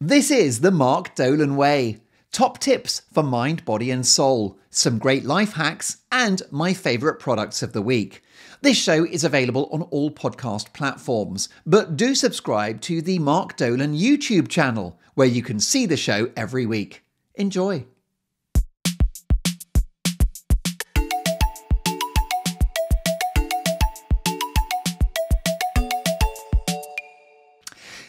This is the Mark Dolan Way. Top tips for mind, body and soul, some great life hacks, and my favourite products of the week. This show is available on all podcast platforms, but do subscribe to the Mark Dolan YouTube channel, where you can see the show every week. Enjoy.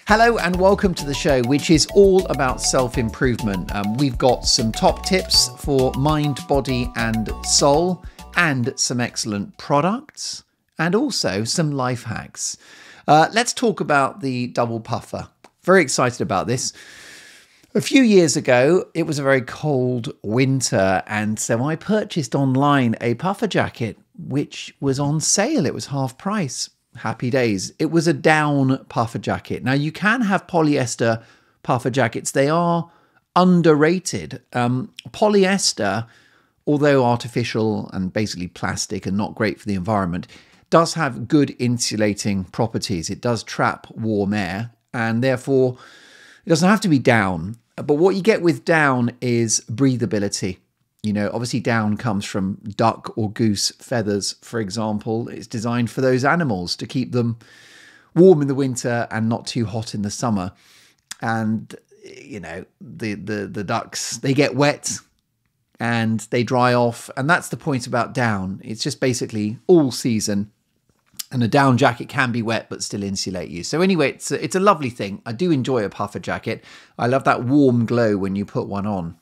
Hello and welcome to the show, which is all about self-improvement. We've got some top tips for mind, body and soul, and some excellent products, and also some life hacks. Let's talk about the double puffer. Very excited about this. A few years ago, it was a very cold winter, and so I purchased online a puffer jacket, which was on sale. It was half price. Happy days. It was a down puffer jacket. Now, you can have polyester puffer jackets. They are underrated. Polyester, although artificial and basically plastic and not great for the environment, does have good insulating properties. It does trap warm air, and therefore it doesn't have to be down. But what you get with down is breathability. You know, obviously down comes from duck or goose feathers, for example. It's designed for those animals to keep them warm in the winter and not too hot in the summer. And, you know, the ducks, they get wet and they dry off. And that's the point about down. It's just basically all season. And a down jacket can be wet but still insulate you. So anyway, it's a lovely thing. I do enjoy a puffer jacket. I love that warm glow when you put one on.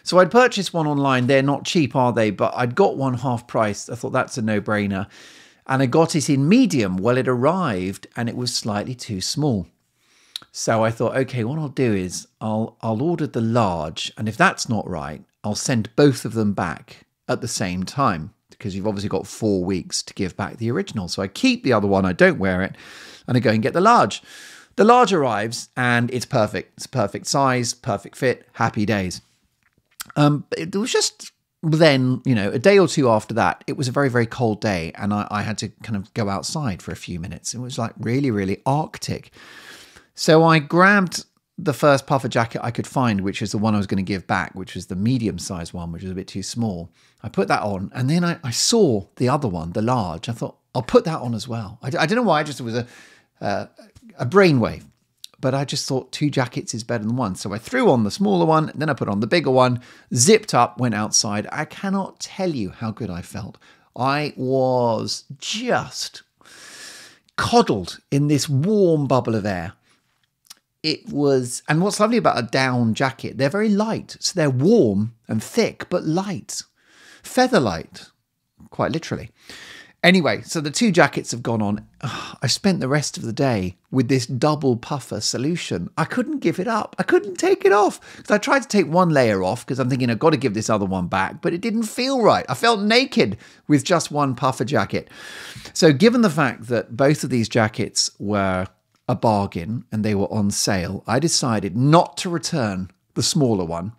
So I'd purchased one online. They're not cheap, are they? But I'd got one half price. I thought that's a no-brainer. And I got it in medium. Well, it arrived and it was slightly too small. So I thought, okay, what I'll do is I'll order the large. And if that's not right, I'll send both of them back at the same time, because you've obviously got 4 weeks to give back the original. So I keep the other one. I don't wear it. And I go and get the large. The large arrives and it's perfect. It's perfect size, perfect fit, happy days. It was just then, you know, a day or two after that, it was a very, very cold day and I had to kind of go outside for a few minutes. It was like really, really Arctic. So I grabbed the first puffer jacket I could find, which is the one I was going to give back, which was the medium sized one, which was a bit too small. I put that on and then I saw the other one, the large. I thought, I'll put that on as well. I don't know why, it was a brainwave. But I just thought 2 jackets is better than one. So I threw on the smaller one, then I put on the bigger one, zipped up, went outside. I cannot tell you how good I felt. I was just coddled in this warm bubble of air. It was, and what's lovely about a down jacket, they're very light. So they're warm and thick, but light. Feather light, quite literally. Anyway, so the 2 jackets have gone on. I spent the rest of the day with this double puffer solution. I couldn't give it up. I couldn't take it off. So I tried to take one layer off because I'm thinking I've got to give this other one back, but it didn't feel right. I felt naked with just one puffer jacket. So given the fact that both of these jackets were a bargain and they were on sale, I decided not to return the smaller one.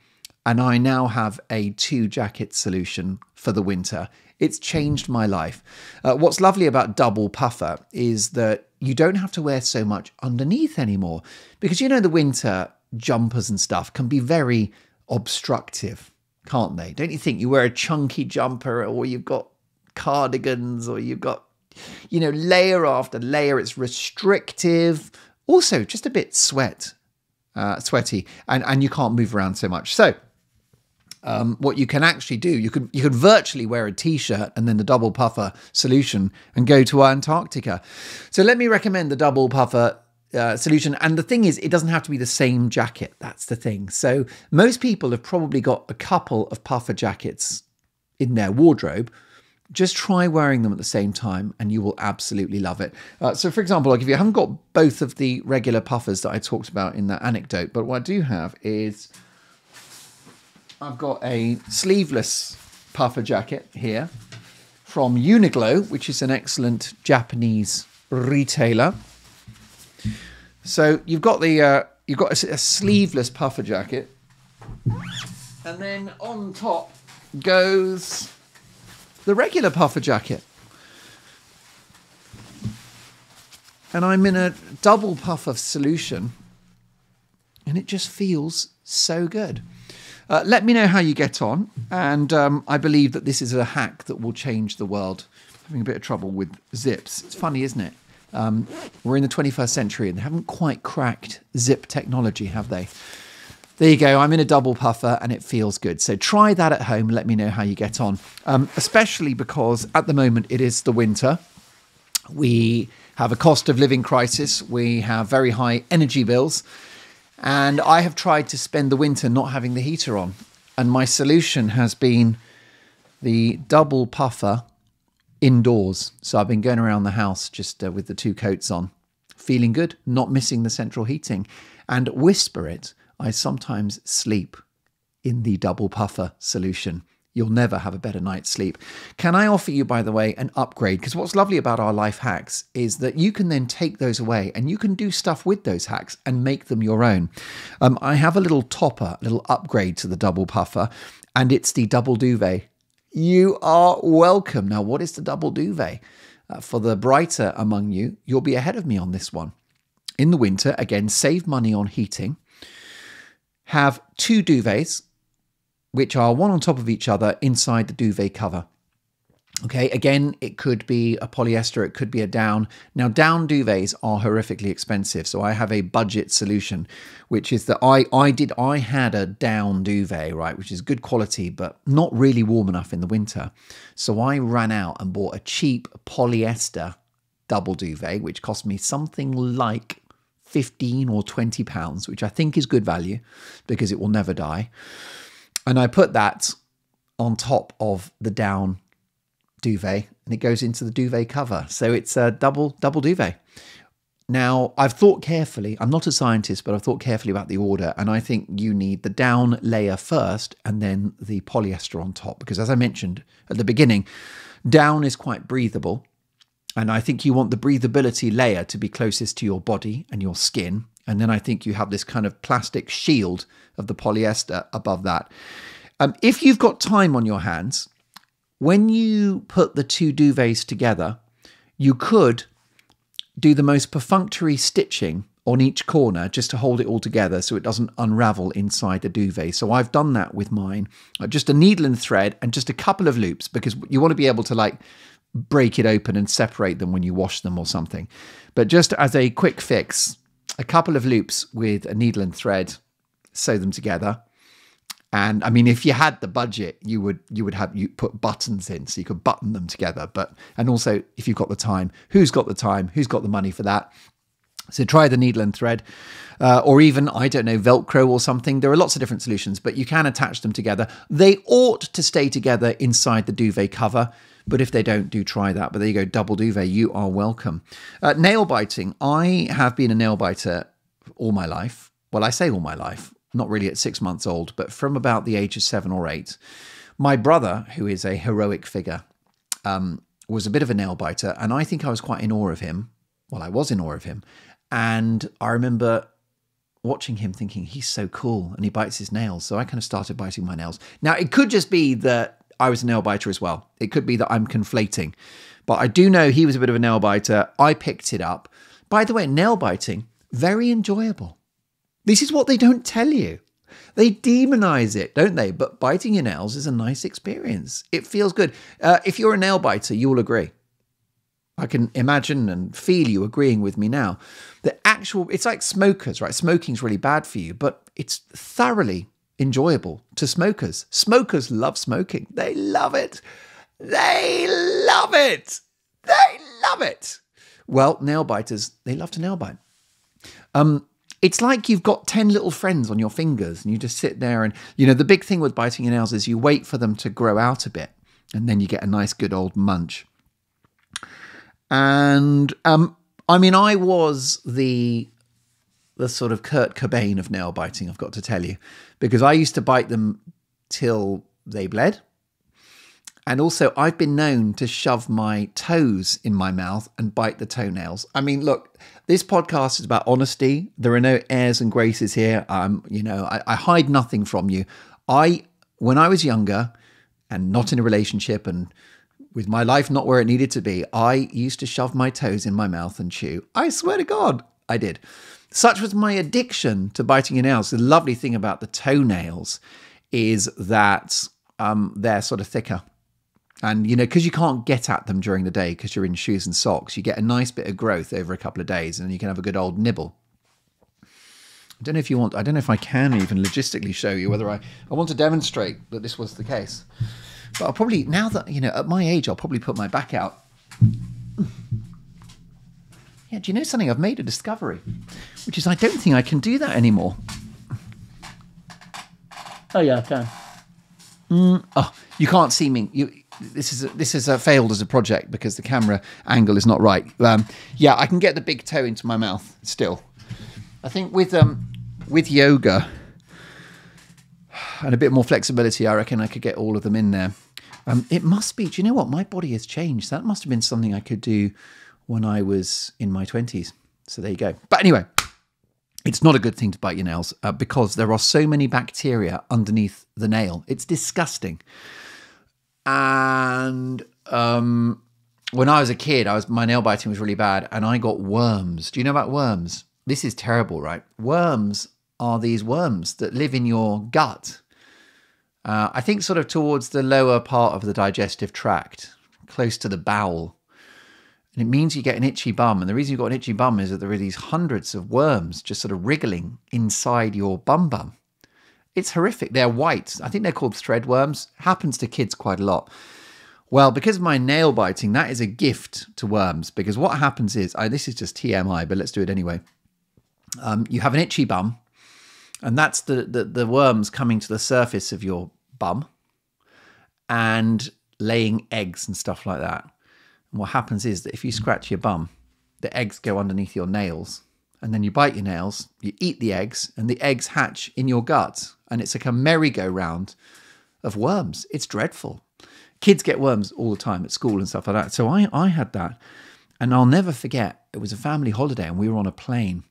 And I now have a 2 jacket solution for the winter. It's changed my life. What's lovely about double puffer is that you don't have to wear so much underneath anymore, because, you know, the winter jumpers and stuff can be very obstructive, can't they? Don't you think? You wear a chunky jumper, or you've got cardigans, or you've got, you know, layer after layer. It's restrictive. Also, just a bit sweaty, and you can't move around so much. So what you can actually do, you could virtually wear a t-shirt and then the double puffer solution and go to Antarctica. So let me recommend the double puffer solution. And the thing is, it doesn't have to be the same jacket. That's the thing. So most people have probably got a couple of puffer jackets in their wardrobe. Just try wearing them at the same time and you will absolutely love it. So for example, I haven't got both of the regular puffers that I talked about in that anecdote, but what I do have is I've got a sleeveless puffer jacket here from Uniqlo, which is an excellent Japanese retailer. So you've got a sleeveless puffer jacket, and then on top goes the regular puffer jacket. And I'm in a double puffer solution and it just feels so good. Let me know how you get on, and I believe that this is a hack that will change the world. Having a bit of trouble with zips. It's funny, isn't it? We're in the 21st century and they haven't quite cracked zip technology, have they? There you go. I'm in a double puffer and it feels good. So try that at home. Let me know how you get on, especially because at the moment it is the winter. We have a cost of living crisis. We have very high energy bills. And I have tried to spend the winter not having the heater on. And my solution has been the double puffer indoors. So I've been going around the house just with the 2 coats on, feeling good, not missing the central heating. And whisper it, I sometimes sleep in the double puffer solution. You'll never have a better night's sleep. Can I offer you, by the way, an upgrade? Because what's lovely about our life hacks is that you can then take those away and you can do stuff with those hacks and make them your own. I have a little topper, a little upgrade to the double puffer, and it's the double duvet. You are welcome. Now, what is the double duvet? For the brighter among you, you'll be ahead of me on this one. In the winter, again, save money on heating. Have 2 duvets, which are one on top of each other inside the duvet cover. Okay, again, it could be a polyester, it could be a down. Now, down duvets are horrifically expensive, so I have a budget solution, which is that I had a down duvet, right, which is good quality, but not really warm enough in the winter. So I ran out and bought a cheap polyester double duvet, which cost me something like 15 or 20 pounds, which I think is good value because it will never die. And I put that on top of the down duvet and it goes into the duvet cover. So it's a double duvet. Now, I've thought carefully. I'm not a scientist, but I've thought carefully about the order. And I think you need the down layer first and then the polyester on top. Because as I mentioned at the beginning, down is quite breathable. And I think you want the breathability layer to be closest to your body and your skin. And then I think you have this kind of plastic shield of the polyester above that. If you've got time on your hands, when you put the 2 duvets together, you could do the most perfunctory stitching on each corner just to hold it all together so it doesn't unravel inside the duvet. So I've done that with mine. Just a needle and thread and just a couple of loops because you want to be able to like break it open and separate them when you wash them or something. But just as a quick fix, a couple of loops with a needle and thread, sew them together. And I mean, if you had the budget, you would put buttons in so you could button them together. And also, if you've got the time, who's got the time? Who's got the money for that? So try the needle and thread, or even, I don't know, Velcro or something. There are lots of different solutions, but you can attach them together. They ought to stay together inside the duvet cover. But if they don't, do try that. But there you go, double duvet, you are welcome. Nail biting. I have been a nail biter all my life. Well, I say all my life. Not really at 6 months old, but from about the age of 7 or 8. My brother, who is a heroic figure, was a bit of a nail biter, and I think I was quite in awe of him. Well, I was in awe of him. And I remember watching him thinking, he's so cool, and he bites his nails. So I kind of started biting my nails. Now, it could just be that I was a nail biter as well. It could be that I'm conflating. But I do know he was a bit of a nail biter. I picked it up. By the way, nail biting, very enjoyable. This is what they don't tell you. They demonize it, don't they? But biting your nails is a nice experience. It feels good. If you're a nail biter, you'll agree. I can imagine and feel you agreeing with me now. It's like smokers, right? Smoking's really bad for you, but it's thoroughly enjoyable to smokers. Smokers love smoking. They love it. They love it. They love it. Well, nail biters, they love to nail bite. It's like you've got 10 little friends on your fingers and you just sit there and, the big thing with biting your nails is you wait for them to grow out a bit and then you get a nice good old munch. And, I was the sort of Kurt Cobain of nail biting, I've got to tell you, because I used to bite them till they bled. And also, I've been known to shove my toes in my mouth and bite the toenails. I mean, look, this podcast is about honesty. There are no airs and graces here. I hide nothing from you. When I was younger and not in a relationship and with my life not where it needed to be, I used to shove my toes in my mouth and chew. I swear to God, I did. Such was my addiction to biting your nails. The lovely thing about the toenails is that they're sort of thicker. And, you know, because you can't get at them during the day because you're in shoes and socks, you get a nice bit of growth over a couple of days and you can have a good old nibble. I don't know if you want, I don't know if I can even logistically show you whether I want to demonstrate that this was the case. But I'll probably, now that, you know, at my age, I'll probably put my back out. Yeah, do you know something? I've made a discovery, which is I don't think I can do that anymore. Oh, yeah, I can. Oh, you can't see me. This is failed as a project because the camera angle is not right. Yeah, I can get the big toe into my mouth still. I think with yoga and a bit more flexibility, I reckon I could get all of them in there. It must be, do you know what? My body has changed. That must have been something I could do when I was in my 20s. So there you go. But anyway, it's not a good thing to bite your nails because there are so many bacteria underneath the nail. It's disgusting. And when I was a kid, my nail biting was really bad and I got worms. Do you know about worms? This is terrible, right? Worms are these worms that live in your gut. I think sort of towards the lower part of the digestive tract, close to the bowel. And it means you get an itchy bum. And the reason you've got an itchy bum is that there are these hundreds of worms just sort of wriggling inside your bum. It's horrific. They're white. I think they're called thread worms. Happens to kids quite a lot. Well, because of my nail biting, that is a gift to worms. Because what happens is, this is just TMI, but let's do it anyway. You have an itchy bum. And that's the worms coming to the surface of your bum and laying eggs and stuff like that. And what happens is that if you scratch your bum, the eggs go underneath your nails and then you bite your nails, you eat the eggs and the eggs hatch in your gut. And it's like a merry-go-round of worms. It's dreadful. Kids get worms all the time at school and stuff like that. So I had that. And I'll never forget, it was a family holiday and we were on a plane.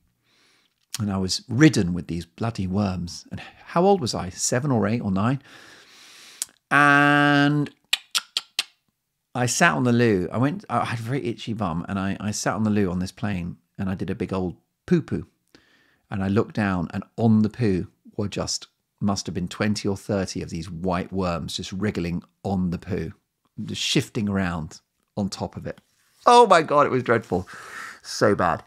And I was ridden with these bloody worms. And how old was I? 7 or 8 or 9? And I sat on the loo. I had a very itchy bum. And I sat on the loo on this plane. And I did a big old poo-poo. And I looked down. And on the poo were must have been 20 or 30 of these white worms just wriggling on the poo. Just shifting around on top of it. Oh my God, it was dreadful. So bad.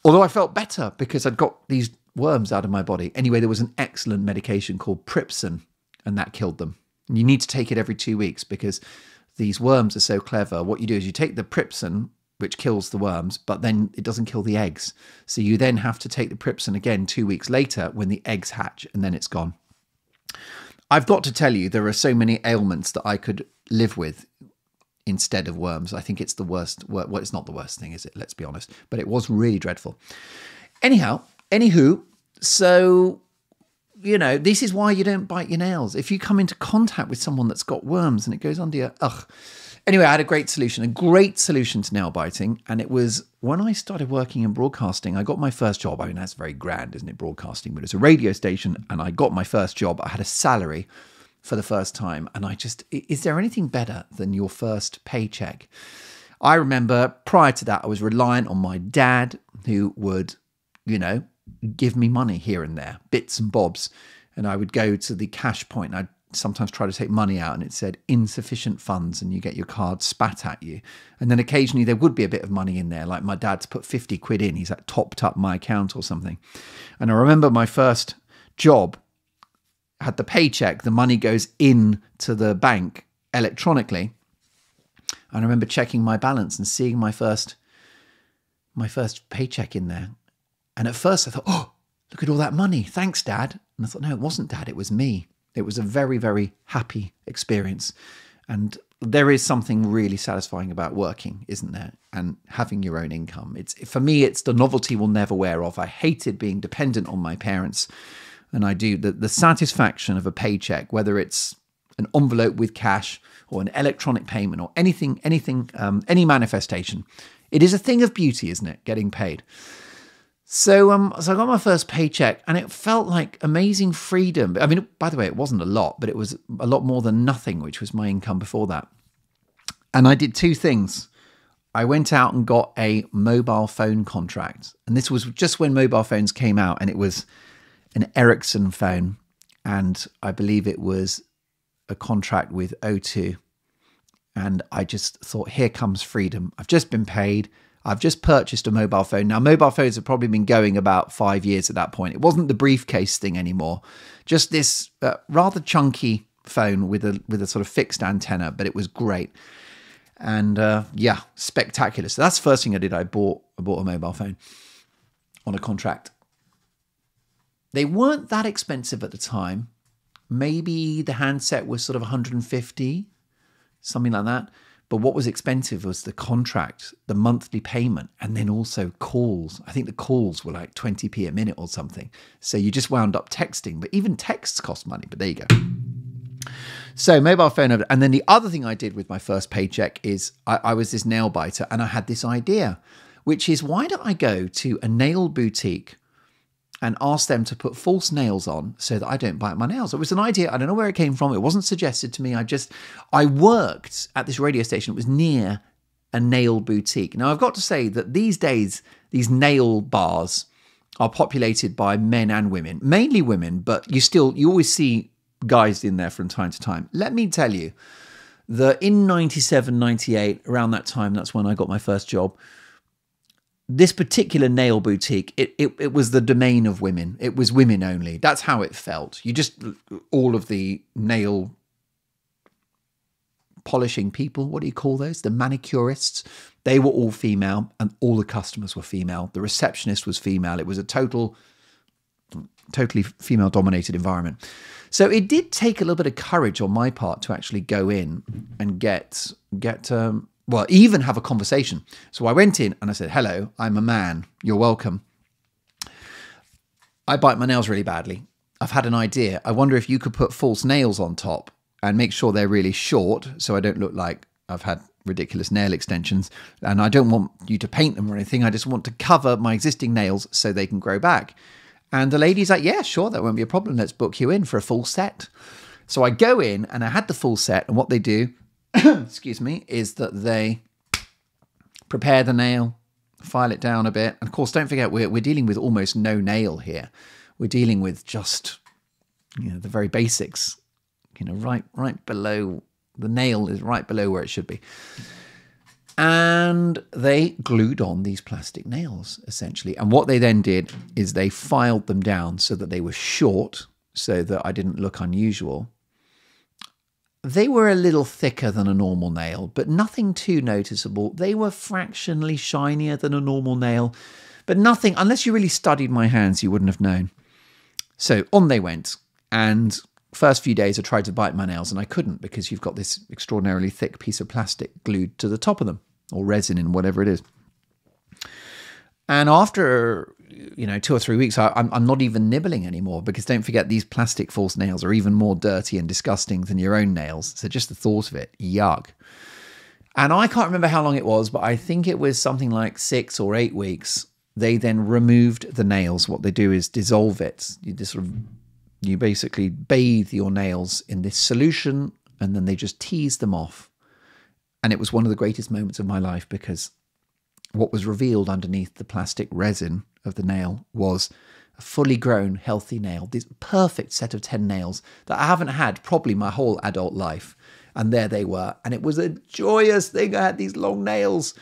Although I felt better because I'd got these worms out of my body. Anyway, there was an excellent medication called Pripson, and that killed them. And you need to take it every 2 weeks because these worms are so clever. What you do is you take the Pripson, which kills the worms, but then it doesn't kill the eggs. So you then have to take the Pripson again 2 weeks later when the eggs hatch, and then it's gone. I've got to tell you, there are so many ailments that I could live with instead of worms. I think it's the worst. Well, it's not the worst thing, is it? Let's be honest. But it was really dreadful. Anywho, so, you know, this is why you don't bite your nails. If you come into contact with someone that's got worms and it goes under your, Anyway, I had a great solution to nail biting. And it was when I started working in broadcasting, I got my first job. I mean, that's very grand, isn't it? Broadcasting, but it's a radio station. And I got my first job. I had a salary for the first time. And is there anything better than your first paycheck? I remember prior to that, I was reliant on my dad who would, you know, give me money here and there, bits and bobs. And I would go to the cash point and I'd sometimes try to take money out and it said insufficient funds and you get your card spat at you. And then occasionally there would be a bit of money in there. Like my dad's put 50 quid in. He's like topped up my account or something. And I remember my first job had the paycheck. The money goes in to the bank electronically. And I remember checking my balance and seeing my first paycheck in there. And at first I thought, oh, look at all that money. Thanks, Dad. And I thought, no, it wasn't Dad. It was me. It was a very, very happy experience. And there is something really satisfying about working, isn't there? And having your own income. For me, it's the novelty will never wear off. I hated being dependent on my parents. And I do. The satisfaction of a paycheck, whether it's an envelope with cash or an electronic payment or anything, any manifestation. It is a thing of beauty, isn't it? Getting paid. So I got my first paycheck and it felt like amazing freedom. I mean, by the way, it wasn't a lot, but it was a lot more than nothing, which was my income before that. And I did two things. I went out and got a mobile phone contract. And this was just when mobile phones came out, and it was an Ericsson phone. And I believe it was a contract with O2. And I just thought, here comes freedom. I've just been paid. I've just purchased a mobile phone. Now, mobile phones have probably been going about 5 years at that point. It wasn't the briefcase thing anymore. Just this rather chunky phone with a sort of fixed antenna, but it was great. And yeah, spectacular. So that's the first thing I did. I bought a mobile phone on a contract. They weren't that expensive at the time. Maybe the handset was sort of 150, something like that. But what was expensive was the contract, the monthly payment, and then also calls. I think the calls were like 20p a minute or something. So you just wound up texting, but even texts cost money, but there you go. So mobile phone. And then the other thing I did with my first paycheck is I was this nail biter, and I had this idea, which is, why don't I go to a nail boutique and ask them to put false nails on so that I don't bite my nails? It was an idea. I don't know where it came from. It wasn't suggested to me. I worked at this radio station. It was near a nail boutique. Now, I've got to say that these days, these nail bars are populated by men and women, mainly women, but you always see guys in there from time to time. Let me tell you that in 97, 98, around that time, that's when I got my first job, this particular nail boutique, it was the domain of women. It was women only. That's how it felt. All of the nail polishing people, what do you call those? The manicurists, they were all female, and all the customers were female. The receptionist was female. It was a totally female dominated environment. So it did take a little bit of courage on my part to actually go in and even have a conversation. So I went in and I said, hello, I'm a man. You're welcome. I bite my nails really badly. I've had an idea. I wonder if you could put false nails on top and make sure they're really short so I don't look like I've had ridiculous nail extensions. And I don't want you to paint them or anything. I just want to cover my existing nails so they can grow back. And the lady's like, yeah, sure, that won't be a problem. Let's book you in for a full set. So I go in and I had the full set, and what they do, excuse me, is that they prepare the nail, file it down a bit. And of course, don't forget, we're dealing with almost no nail here. We're dealing with just, the very basics, right below, the nail is right below where it should be. And they glued on these plastic nails, essentially. And what they then did is they filed them down so that they were short, so that I didn't look unusual. They were a little thicker than a normal nail, but nothing too noticeable. They were fractionally shinier than a normal nail, but nothing, unless you really studied my hands, you wouldn't have known. So on they went, and first few days I tried to bite my nails and I couldn't, because you've got this extraordinarily thick piece of plastic glued to the top of them, or resin in whatever it is. And after 2 or 3 weeks, I'm not even nibbling anymore, because don't forget, these plastic false nails are even more dirty and disgusting than your own nails. So just the thought of it, yuck. And I can't remember how long it was, but I think it was something like 6 or 8 weeks. They then removed the nails. What they do is dissolve it. You basically bathe your nails in this solution, and then they just tease them off. And it was one of the greatest moments of my life, because what was revealed underneath the plastic resin of the nail was a fully grown, healthy nail. This perfect set of 10 nails that I haven't had probably my whole adult life. And there they were. And it was a joyous thing. I had these long nails.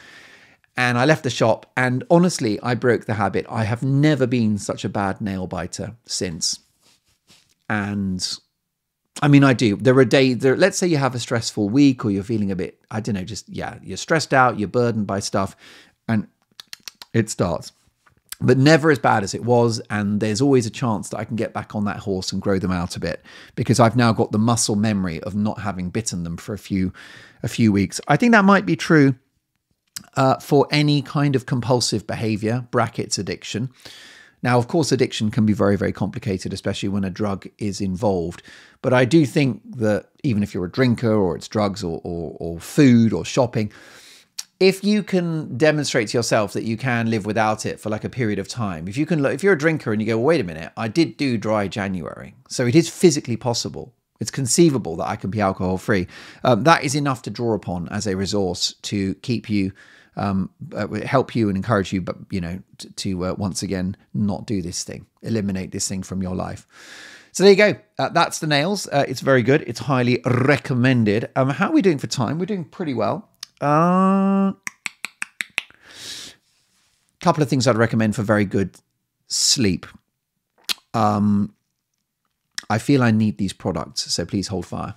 And I left the shop. And honestly, I broke the habit. I have never been such a bad nail biter since. And I mean, I do. There are days, let's say you have a stressful week, or you're feeling a bit, you're stressed out, you're burdened by stuff, and it starts. But never as bad as it was, and there's always a chance that I can get back on that horse and grow them out a bit, because I've now got the muscle memory of not having bitten them for a few weeks. I think that might be true for any kind of compulsive behavior, brackets addiction. Now, of course, addiction can be very, very complicated, especially when a drug is involved. But I do think that even if you're a drinker, or it's drugs or food or shopping, if you can demonstrate to yourself that you can live without it for like a period of time, if you're a drinker and you go, well, wait a minute, I did do dry January. So it is physically possible. It's conceivable that I can be alcohol free. That is enough to draw upon as a resource to keep you help you and encourage you, but to once again not do this thing, eliminate this thing from your life. So there you go. That's the nails. It's very good. It's highly recommended. How are we doing for time? We're doing pretty well. Couple of things I'd recommend for very good sleep. I feel I need these products, so please hold fire.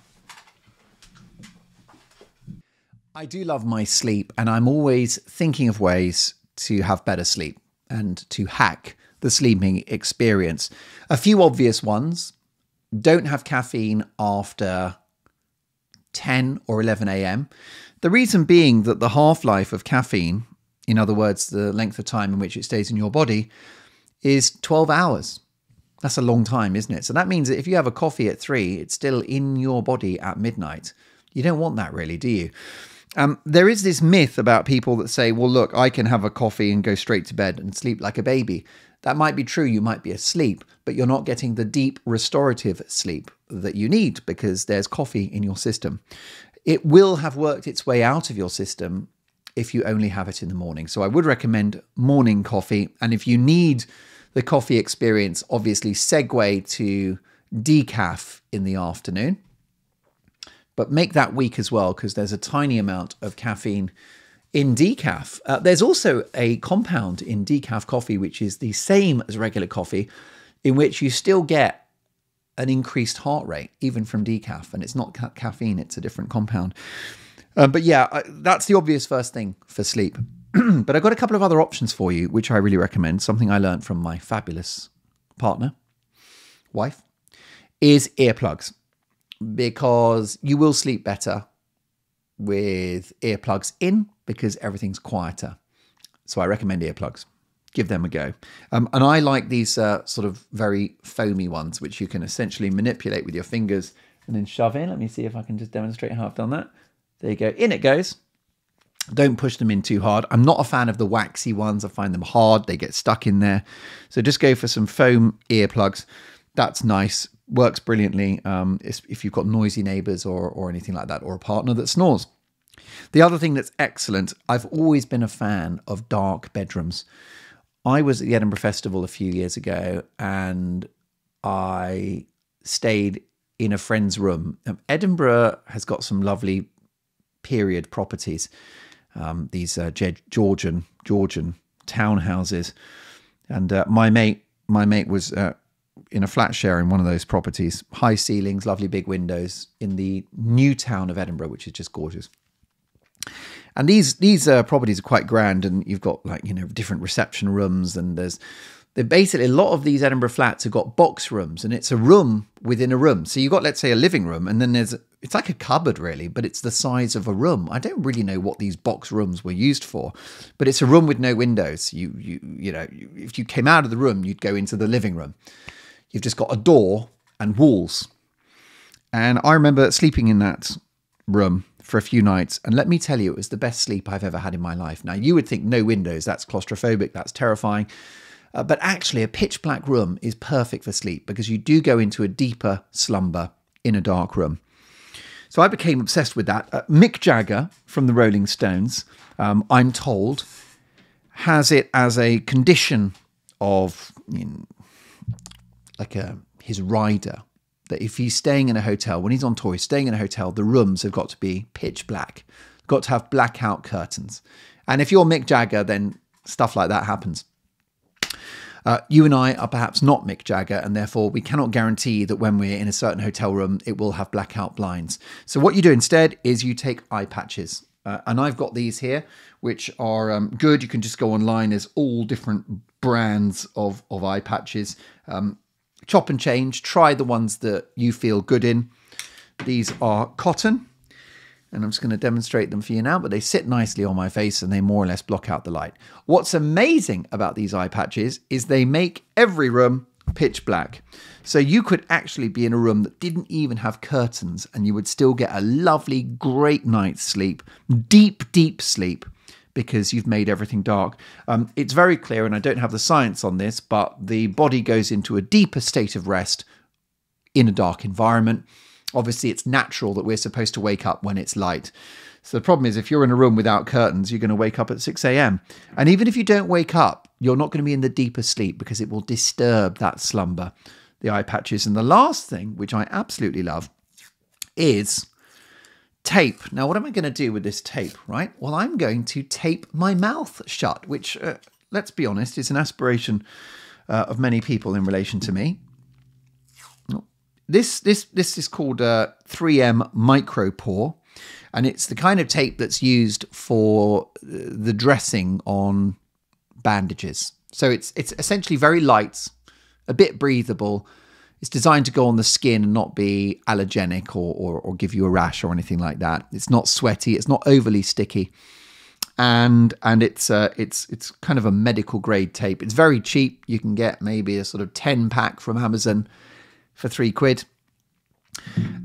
I do love my sleep, and I'm always thinking of ways to have better sleep and to hack the sleeping experience. A few obvious ones: don't have caffeine after 10 or 11 a.m. The reason being that the half-life of caffeine, in other words, the length of time in which it stays in your body, is 12 hours. That's a long time, isn't it? So that means that if you have a coffee at 3, it's still in your body at midnight. You don't want that really, do you? There is this myth about people that say, well, look, I can have a coffee and go straight to bed and sleep like a baby. That might be true. You might be asleep, but you're not getting the deep restorative sleep that you need because there's coffee in your system. It will have worked its way out of your system if you only have it in the morning. So I would recommend morning coffee. And if you need the coffee experience, obviously segue to decaf in the afternoon. But make that weak as well, because there's a tiny amount of caffeine in decaf. There's also a compound in decaf coffee, which is the same as regular coffee, in which you still get an increased heart rate, even from decaf. And it's not caffeine, it's a different compound. But yeah, that's the obvious first thing for sleep. But I've got a couple of other options for you, which I really recommend. Something I learned from my fabulous wife, is earplugs. Because you will sleep better with earplugs in because everything's quieter. So I recommend earplugs. Give them a go. And I like these sort of very foamy ones, which you can essentially manipulate with your fingers and then shove in. Let me see if I can just demonstrate how I've done that. There you go. In it goes. Don't push them in too hard. I'm not a fan of the waxy ones. I find them hard. They get stuck in there. So just go for some foam earplugs. That's nice. Works brilliantly if you've got noisy neighbours or anything like that, or a partner that snores. The other thing that's excellent, I've always been a fan of dark bedrooms. I was at the Edinburgh Festival a few years ago and I stayed in a friend's room. Edinburgh has got some lovely period properties, these Georgian townhouses. And my mate was in a flat share in one of those properties, high ceilings, lovely big windows in the new town of Edinburgh, which is just gorgeous. And these properties are quite grand, and you've got different reception rooms, and they're basically, a lot of these Edinburgh flats have got box rooms, and it's a room within a room. So you've got, let's say, a living room, and then it's like a cupboard really, but it's the size of a room. I don't really know what these box rooms were used for, but it's a room with no windows. If you came out of the room, you'd go into the living room. You've just got a door and walls. And I remember sleeping in that room for a few nights. And let me tell you, it was the best sleep I've ever had in my life. Now, you would think no windows, that's claustrophobic, that's terrifying. But actually, a pitch black room is perfect for sleep because you do go into a deeper slumber in a dark room. So I became obsessed with that. Mick Jagger from the Rolling Stones, I'm told, has it as a condition of his rider, that if he's staying in a hotel, when he's on tour, he's staying in a hotel, the rooms have got to be pitch black, got to have blackout curtains. And if you're Mick Jagger, then stuff like that happens. You and I are perhaps not Mick Jagger, and therefore we cannot guarantee that when we're in a certain hotel room, it will have blackout blinds. So what you do instead is you take eye patches. And I've got these here, which are good. You can just go online. There's all different brands of eye patches. Chop and change. Try the ones that you feel good in. These are cotton. And I'm just going to demonstrate them for you now, but they sit nicely on my face and they more or less block out the light. What's amazing about these eye patches is they make every room pitch black. So you could actually be in a room that didn't even have curtains and you would still get a lovely, great night's sleep, deep, deep sleep, because you've made everything dark. It's very clear, and I don't have the science on this, but the body goes into a deeper state of rest in a dark environment. Obviously, it's natural that we're supposed to wake up when it's light. So the problem is if you're in a room without curtains, you're going to wake up at 6 a.m. And even if you don't wake up, you're not going to be in the deeper sleep because it will disturb that slumber, the eye patches. And the last thing, which I absolutely love, is tape. Now, what am I going to do with this tape, right? Well, I'm going to tape my mouth shut, which, let's be honest, is an aspiration of many people in relation to me. This is called 3M Micropore, and it's the kind of tape that's used for the dressing on bandages. So it's essentially very light, a bit breathable. It's designed to go on the skin and not be allergenic or give you a rash or anything like that. It's not sweaty. It's not overly sticky. And it's kind of a medical grade tape. It's very cheap. You can get maybe a sort of 10 pack from Amazon for £3.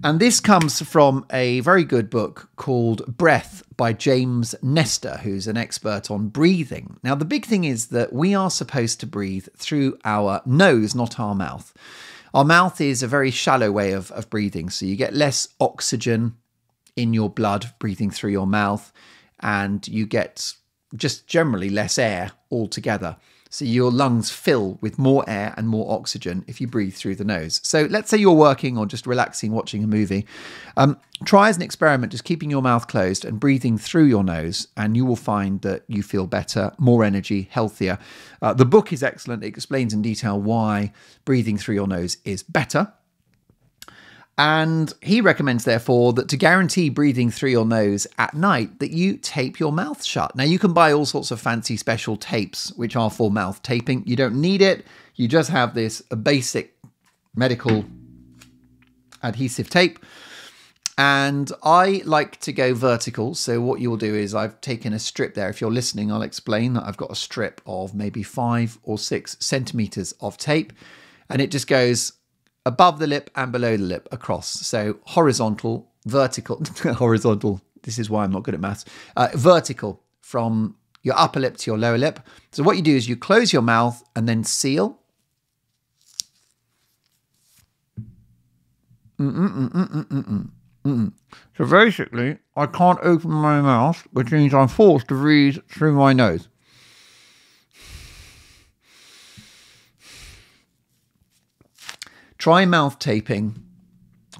And this comes from a very good book called Breath by James Nestor, who's an expert on breathing. Now, the big thing is that we are supposed to breathe through our nose, not our mouth. Our mouth is a very shallow way of breathing. So you get less oxygen in your blood breathing through your mouth, and you get just generally less air altogether. So your lungs fill with more air and more oxygen if you breathe through the nose. So let's say you're working or just relaxing, watching a movie. Try as an experiment just keeping your mouth closed and breathing through your nose, and you will find that you feel better, more energy, healthier. The book is excellent. It explains in detail why breathing through your nose is better. And he recommends, therefore, that to guarantee breathing through your nose at night, that you tape your mouth shut. Now, you can buy all sorts of fancy special tapes, which are for mouth taping. You don't need it. You just have this basic medical adhesive tape. And I like to go vertical. So what you'll do is I've taken a strip there. If you're listening, I'll explain that I've got a strip of maybe 5 or 6 centimeters of tape. And it just goes above the lip and below the lip across. So horizontal, vertical, horizontal. This is why I'm not good at maths. Vertical from your upper lip to your lower lip. So what you do is you close your mouth and then seal. So basically, I can't open my mouth, which means I'm forced to breathe through my nose. Try mouth taping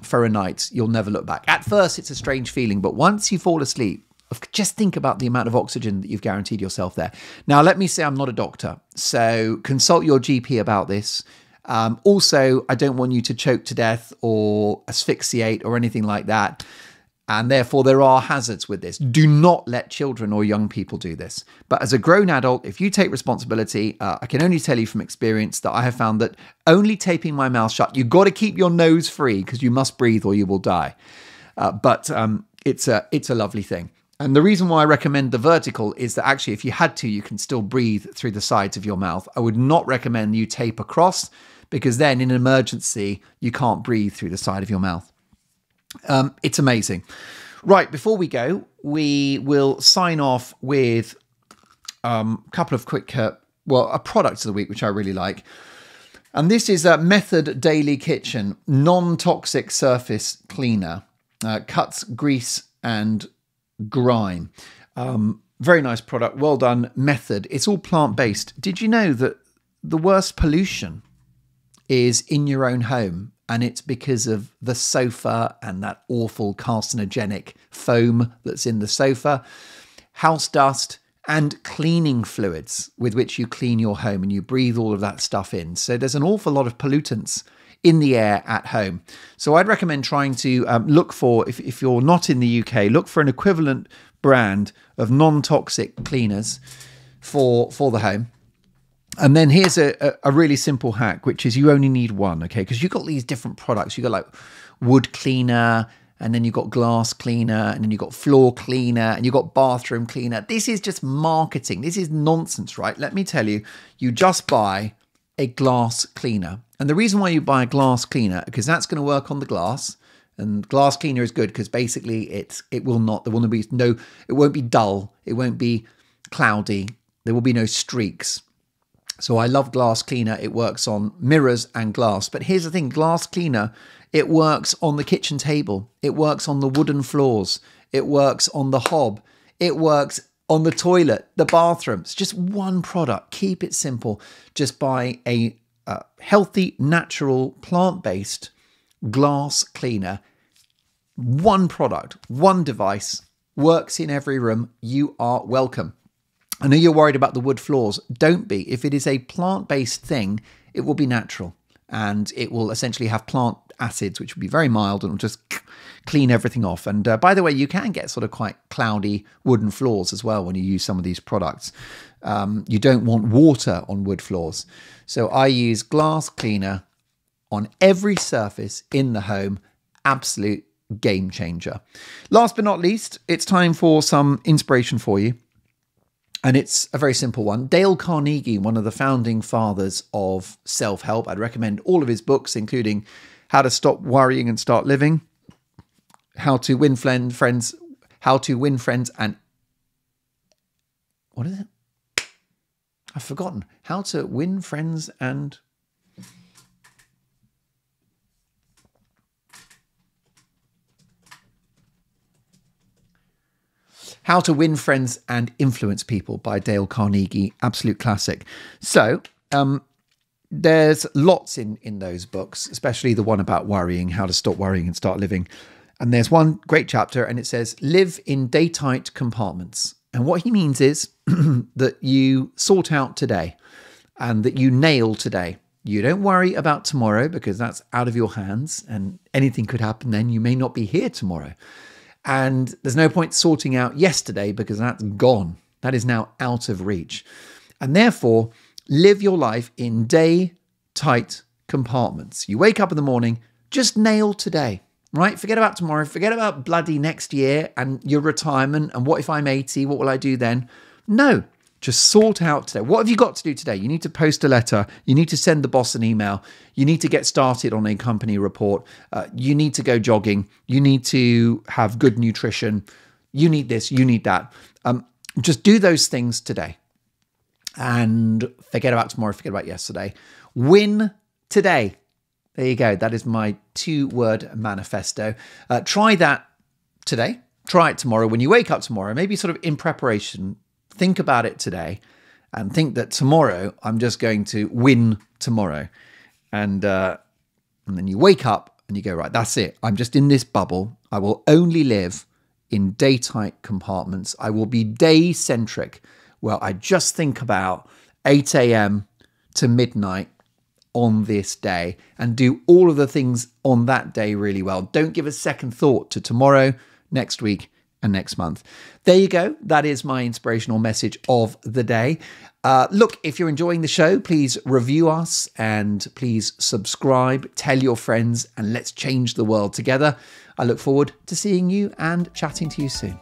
for a night. You'll never look back. At first, it's a strange feeling, but once you fall asleep, just think about the amount of oxygen that you've guaranteed yourself there. Now, let me say I'm not a doctor, so consult your GP about this. Also, I don't want you to choke to death or asphyxiate or anything like that. And therefore, there are hazards with this. Do not let children or young people do this. But as a grown adult, if you take responsibility, I can only tell you from experience that I have found that only taping my mouth shut, you've got to keep your nose free because you must breathe or you will die. But it's a lovely thing. And the reason why I recommend the vertical is that actually, if you had to, you can still breathe through the sides of your mouth. I would not recommend you tape across because then in an emergency, you can't breathe through the side of your mouth. It's amazing. Right, before we go, we will sign off with a couple of quick, a product of the week, which I really like. And this is a Method Daily Kitchen non-toxic surface cleaner. Cuts grease and grime. Very nice product. Well done, Method. It's all plant-based. Did you know that the worst pollution is in your own home? And it's because of the sofa and that awful carcinogenic foam that's in the sofa, house dust, and cleaning fluids with which you clean your home, and you breathe all of that stuff in. So there's an awful lot of pollutants in the air at home. So I'd recommend trying to look for, if you're not in the UK, look for an equivalent brand of non-toxic cleaners for the home. And then here's a really simple hack, which is you only need one, okay? Because you've got these different products. You've got like wood cleaner, and then you've got glass cleaner, and then you've got floor cleaner, and you've got bathroom cleaner. This is just marketing. This is nonsense, right? Let me tell you, you just buy a glass cleaner. And the reason why you buy a glass cleaner, because that's going to work on the glass. And glass cleaner is good because basically it won't be dull. It won't be cloudy. There will be no streaks. So I love glass cleaner. It works on mirrors and glass. But here's the thing, glass cleaner, it works on the kitchen table. It works on the wooden floors. It works on the hob. It works on the toilet, the bathroom. It's just one product. Keep it simple. Just buy a healthy, natural, plant-based glass cleaner. One product, one device, works in every room. You are welcome. I know you're worried about the wood floors. Don't be. If it is a plant-based thing, it will be natural and it will essentially have plant acids, which will be very mild and will just clean everything off. And by the way, you can get sort of quite cloudy wooden floors as well when you use some of these products. You don't want water on wood floors. So I use glass cleaner on every surface in the home. Absolute game changer. Last but not least, it's time for some inspiration for you. And it's a very simple one. Dale Carnegie, one of the founding fathers of self-help. I'd recommend all of his books, including How to Stop Worrying and Start Living, How to Win Friends, How to Win Friends and... What is it? I've forgotten. How to Win Friends and... How to Win Friends and Influence People by Dale Carnegie. Absolute classic. So there's lots in those books, especially the one about worrying, how to stop worrying and start living. And there's one great chapter and it says, live in day-tight compartments. And what he means is that you sort out today and that you nail today. You don't worry about tomorrow because that's out of your hands and anything could happen then. You may not be here tomorrow. And there's no point sorting out yesterday because that's gone. That is now out of reach. And therefore, live your life in day-tight compartments. You wake up in the morning, just nail today, right? Forget about tomorrow. Forget about bloody next year and your retirement. And what if I'm 80? What will I do then? No, just sort out today. What have you got to do today? You need to post a letter. You need to send the boss an email. You need to get started on a company report. You need to go jogging. You need to have good nutrition. You need this, you need that. Just do those things today and forget about tomorrow, forget about yesterday. Win today. There you go. That is my 2-word manifesto. Try that today. Try it tomorrow. When you wake up tomorrow, maybe sort of in preparation, think about it today and think that tomorrow I'm just going to win tomorrow. And then you wake up and you go, right, that's it. I'm just in this bubble. I will only live in day-tight compartments. I will be day-centric. Well, I just think about 8 a.m. to midnight on this day and do all of the things on that day really well. Don't give a second thought to tomorrow, next week, and next month. There you go. That is my inspirational message of the day. Look, if you're enjoying the show, please review us and please subscribe, tell your friends, and let's change the world together. I look forward to seeing you and chatting to you soon.